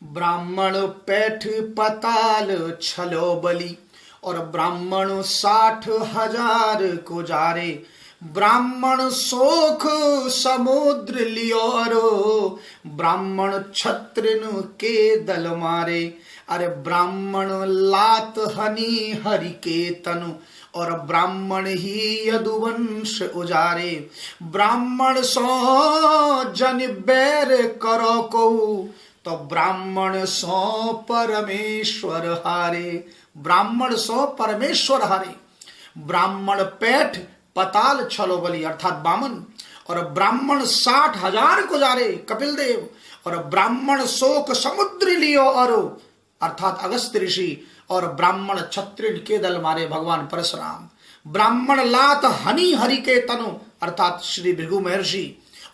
ब्राह्मण पैठ पताल छलो बलि और ब्राह्मण 60,000 को जारे। ब्राह्मण सोख समुद्र लियोरो ब्राह्मण छत्रिन के दल मारे। अरे ब्राह्मण लात हनी हरि के तनु और ब्राह्मण ही यदुवंश उजारे। ब्राह्मण सो जन बैर करो को तो ब्राह्मण सो परमेश्वर हारे। ब्राह्मण सो परमेश्वर हारे। ब्राह्मण पैठ पताल छलो बलि अर्थात बामन और ब्राह्मण 60,000 को जारे कपिल देव और ब्राह्मण शोक समुद्र लियो अरो अर्थात अगस्त्य ऋषि और ब्राह्मण क्षत्रिय के दल मारे भगवान परशुराम। ब्राह्मण लात हनी हरि के तनु अर्थात श्री भृगु महर्षि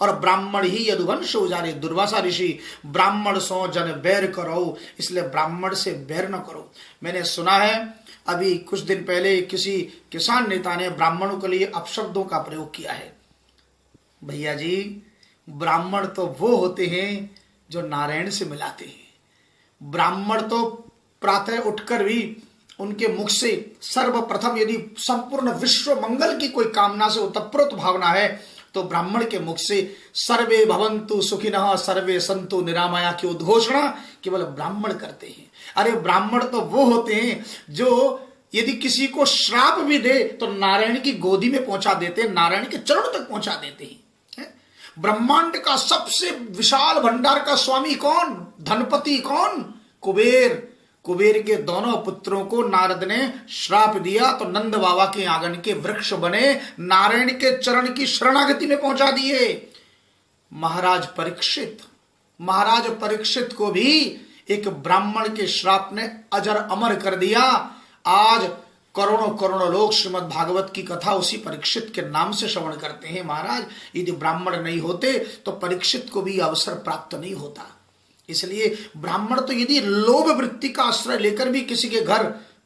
और ब्राह्मण ही यदुवंश उजारे दुर्वासा ऋषि। ब्राह्मण सो जन बैर करो इसलिए ब्राह्मण से बैर न करो। मैंने सुना है अभी कुछ दिन पहले किसी किसान नेता ने ब्राह्मणों के लिए अपशब्दों का प्रयोग किया है। भैया जी ब्राह्मण तो वो होते हैं जो नारायण से मिलाते हैं। ब्राह्मण तो प्रातः उठकर भी उनके मुख से सर्वप्रथम यदि संपूर्ण विश्व मंगल की कोई कामना से उत्प्रोत भावना है तो ब्राह्मण के मुख से सर्वे भवन्तु सुखिनः सर्वे सन्तु निरामया की उद्घोषणा केवल ब्राह्मण करते हैं। अरे ब्राह्मण तो वो होते हैं जो यदि किसी को श्राप भी दे तो नारायण की गोदी में पहुंचा देते हैं, नारायण के चरण तक पहुंचा देते हैं। ब्रह्मांड का सबसे विशाल भंडार का स्वामी कौन? धनपति कौन? कुबेर। कुबेर के दोनों पुत्रों को नारद ने श्राप दिया तो नंद बाबा के आंगन के वृक्ष बने, नारायण के चरण की शरणागति में पहुंचा दिए। महाराज परीक्षित को भी एक ब्राह्मण के श्राप ने अजर अमर कर दिया। आज करोड़ों करोड़ों लोग श्रीमद् भागवत की कथा उसी परीक्षित के नाम से श्रवण करते हैं। महाराज यदि ब्राह्मण नहीं होते तो परीक्षित को भी अवसर प्राप्त नहीं होता। इसलिए ब्राह्मण तो यदि लोभ वृत्ति का आश्रय लेकर भी किसी के घर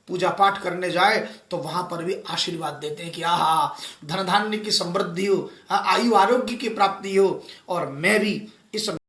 पूजा पाठ करने जाए तो वहां पर भी आशीर्वाद देते हैं कि आहा धन धान्य की समृद्धि हो, आयु आरोग्य की प्राप्ति हो और मैं भी इस